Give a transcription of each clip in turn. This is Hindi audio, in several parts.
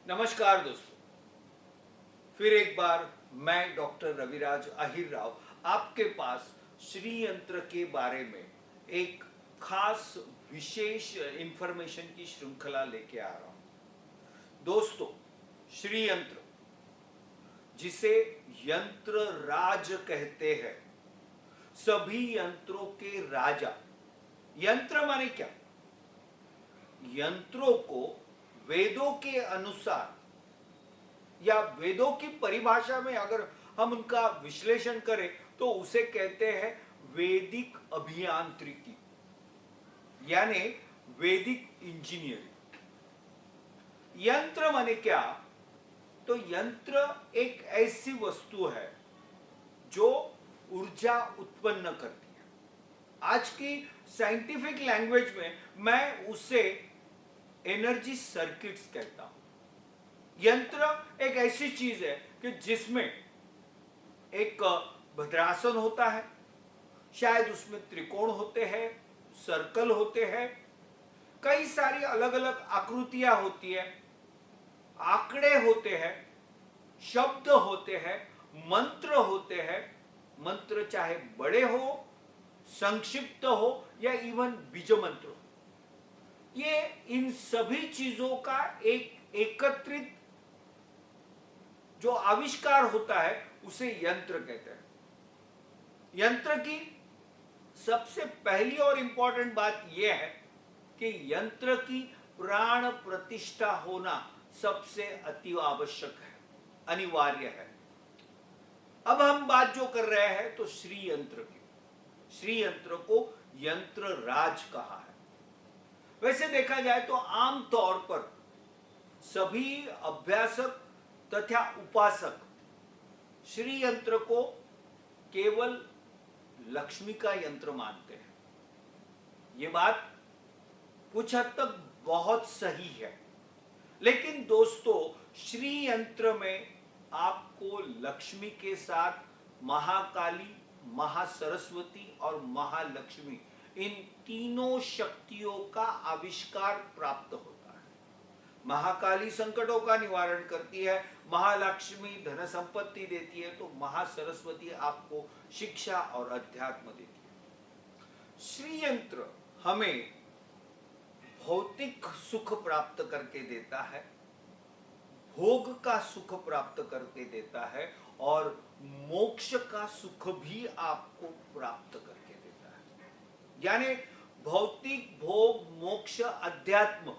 नमस्कार दोस्तों, फिर एक बार मैं डॉक्टर रविराज अहिर राव आपके पास श्री यंत्र के बारे में एक खास विशेष इंफॉर्मेशन की श्रृंखला लेके आ रहा हूं। दोस्तों, श्री यंत्र जिसे यंत्र राज कहते हैं, सभी यंत्रों के राजा। यंत्र माने क्या? यंत्रों को वेदों के अनुसार या वेदों की परिभाषा में अगर हम उनका विश्लेषण करें तो उसे कहते हैं वैदिक अभियांत्रिकी, यानी वैदिक इंजीनियरिंग। यंत्र माने क्या? तो यंत्र एक ऐसी वस्तु है जो ऊर्जा उत्पन्न करती है। आज की साइंटिफिक लैंग्वेज में मैं उसे एनर्जी सर्किट्स कहता हूं। यंत्र एक ऐसी चीज है कि जिसमें एक भद्रासन होता है, शायद उसमें त्रिकोण होते हैं, सर्कल होते हैं, कई सारी अलग अलग आकृतियां होती है, आंकड़े होते हैं, शब्द होते हैं, मंत्र होते हैं। मंत्र चाहे बड़े हो, संक्षिप्त हो या इवन बीज मंत्र हो, ये इन सभी चीजों का एक एकत्रित जो आविष्कार होता है उसे यंत्र कहते हैं। यंत्र की सबसे पहली और इंपॉर्टेंट बात यह है कि यंत्र की प्राण प्रतिष्ठा होना सबसे अति आवश्यक है, अनिवार्य है। अब हम बात जो कर रहे हैं तो श्री यंत्र की। श्री यंत्र को यंत्र राज कहा है। वैसे देखा जाए तो आम तौर पर सभी अभ्यासक तथा उपासक श्री यंत्र को केवल लक्ष्मी का यंत्र मानते हैं। यह बात कुछ हद तक बहुत सही है, लेकिन दोस्तों, श्री यंत्र में आपको लक्ष्मी के साथ महाकाली, महासरस्वती और महालक्ष्मी, इन तीनों शक्तियों का आविष्कार प्राप्त होता है। महाकाली संकटों का निवारण करती है, महालक्ष्मी धन संपत्ति देती है, तो महासरस्वती आपको शिक्षा और अध्यात्म देती है। श्री यंत्र हमें भौतिक सुख प्राप्त करके देता है, भोग का सुख प्राप्त करके देता है और मोक्ष का सुख भी आपको प्राप्त करके देता है। यानी भौतिक भोग, मोक्ष, अध्यात्म,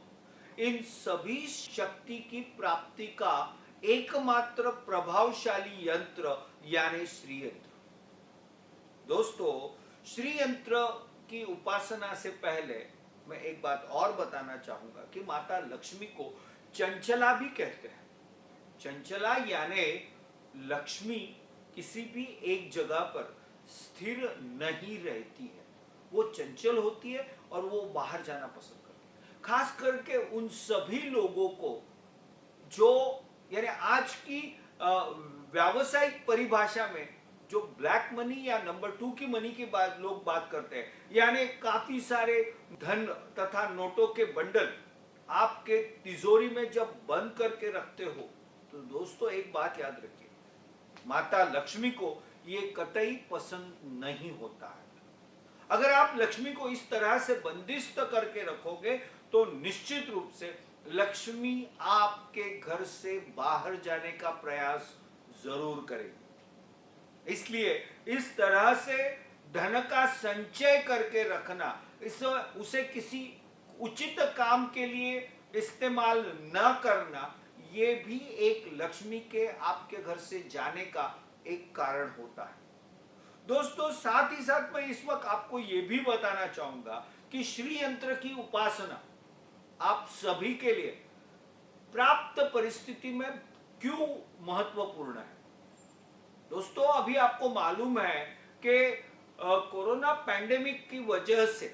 इन सभी शक्ति की प्राप्ति का एकमात्र प्रभावशाली यंत्र यानी श्री यंत्र। दोस्तों, श्री यंत्र की उपासना से पहले मैं एक बात और बताना चाहूंगा कि माता लक्ष्मी को चंचला भी कहते हैं। चंचला यानी लक्ष्मी किसी भी एक जगह पर स्थिर नहीं रहती है, वो चंचल होती है और वो बाहर जाना पसंद करती है। खास करके उन सभी लोगों को जो यानी आज की व्यावसायिक परिभाषा में जो ब्लैक मनी या नंबर 2 की मनी की बात लोग बात करते हैं, यानी काफी सारे धन तथा नोटों के बंडल आपके तिजोरी में जब बंद करके रखते हो, तो दोस्तों एक बात याद रखिए, माता लक्ष्मी को ये कतई पसंद नहीं होता है। अगर आप लक्ष्मी को इस तरह से बंदिस्त करके रखोगे तो निश्चित रूप से लक्ष्मी आपके घर से बाहर जाने का प्रयास जरूर करेगी। इसलिए इस तरह से धन का संचय करके रखना, उसे किसी उचित काम के लिए इस्तेमाल न करना, ये भी एक लक्ष्मी के आपके घर से जाने का एक कारण होता है। दोस्तों, साथ ही साथ मैं इस वक्त आपको यह भी बताना चाहूंगा कि श्री यंत्र की उपासना आप सभी के लिए प्राप्त परिस्थिति में क्यों महत्वपूर्ण है। दोस्तों, अभी आपको मालूम है कि कोरोना पैंडेमिक की वजह से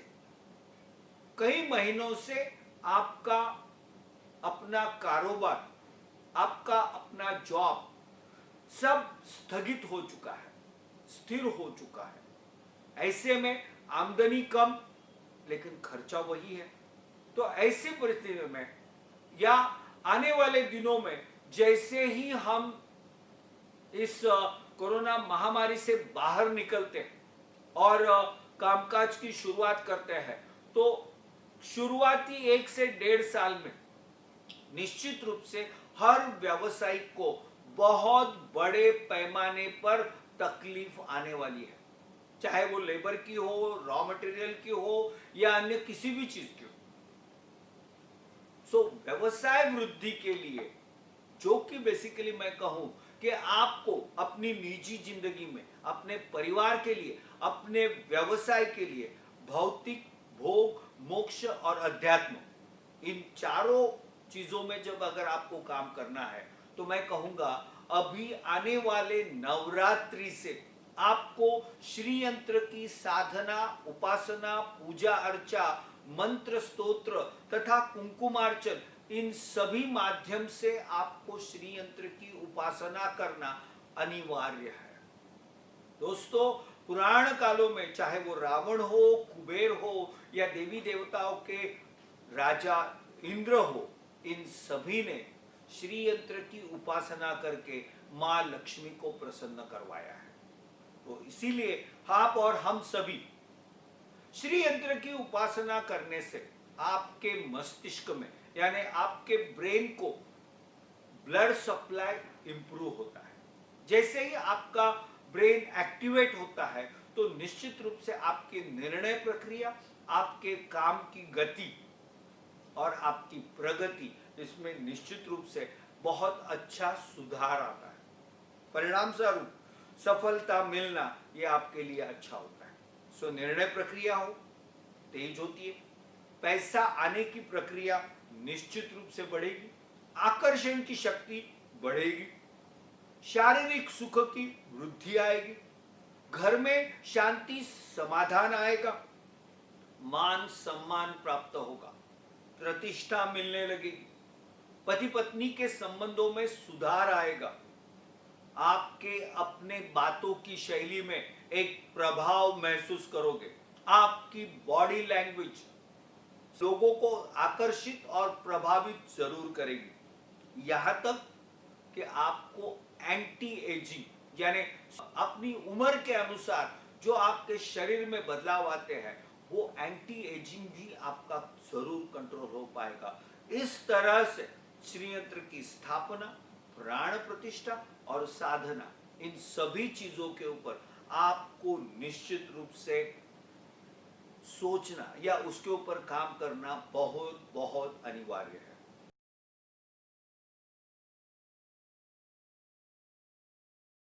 कई महीनों से आपका अपना कारोबार, आपका अपना जॉब सब स्थगित हो चुका है, स्थिर हो चुका है। ऐसे में आमदनी कम लेकिन खर्चा वही है। तो ऐसी परिस्थिति में या आने वाले दिनों में जैसे ही हम इस कोरोना महामारी से बाहर निकलते हैं और कामकाज की शुरुआत करते हैं, तो शुरुआती 1 से 1.5 साल में निश्चित रूप से हर व्यवसायिक को बहुत बड़े पैमाने पर तकलीफ आने वाली है, चाहे वो लेबर की हो, रॉ मटेरियल की हो या अन्य किसी भी चीज की हो। सो व्यवसाय वृद्धि के लिए, जो कि बेसिकली मैं कहूं कि आपको अपनी निजी जिंदगी में, अपने परिवार के लिए, अपने व्यवसाय के लिए भौतिक भोग, मोक्ष और अध्यात्म, इन चारों चीजों में जब अगर आपको काम करना है, तो मैं कहूंगा अभी आने वाले नवरात्रि से आपको श्री यंत्र की साधना, उपासना, पूजा अर्चा, मंत्र स्तोत्र तथा कुंकुमार्चन, इन सभी माध्यम से आपको श्री यंत्र की उपासना करना अनिवार्य है। दोस्तों, पुराण कालों में चाहे वो रावण हो, कुबेर हो या देवी देवताओं के राजा इंद्र हो, इन सभी ने श्री यंत्र की उपासना करके मां लक्ष्मी को प्रसन्न करवाया है। तो इसीलिए आप और हम सभी श्री यंत्र की उपासना करने से आपके मस्तिष्क में, यानी आपके ब्रेन को ब्लड सप्लाई इंप्रूव होता है। जैसे ही आपका ब्रेन एक्टिवेट होता है, तो निश्चित रूप से आपकी निर्णय प्रक्रिया, आपके काम की गति और आपकी प्रगति, इसमें निश्चित रूप से बहुत अच्छा सुधार आता है। परिणाम स्वरूप सफलता मिलना यह आपके लिए अच्छा होता है। सो निर्णय प्रक्रिया हो तेज होती है, पैसा आने की प्रक्रिया निश्चित रूप से बढ़ेगी, आकर्षण की शक्ति बढ़ेगी, शारीरिक सुख की वृद्धि आएगी, घर में शांति समाधान आएगा, मान सम्मान प्राप्त होगा, प्रतिष्ठा मिलने लगेगी, पति पत्नी के संबंधों में सुधार आएगा, आपके अपने बातों की शैली में एक प्रभाव महसूस करोगे, आपकी बॉडी लैंग्वेज लोगों को आकर्षित और प्रभावित जरूर करेगी। यहां तक कि आपको एंटी एजिंग, यानी अपनी उम्र के अनुसार जो आपके शरीर में बदलाव आते हैं, वो एंटी एजिंग भी आपका जरूर कंट्रोल हो पाएगा। इस तरह से श्री यंत्र की स्थापना, प्राण प्रतिष्ठा और साधना, इन सभी चीजों के ऊपर आपको निश्चित रूप से सोचना या उसके ऊपर काम करना बहुत बहुत अनिवार्य है।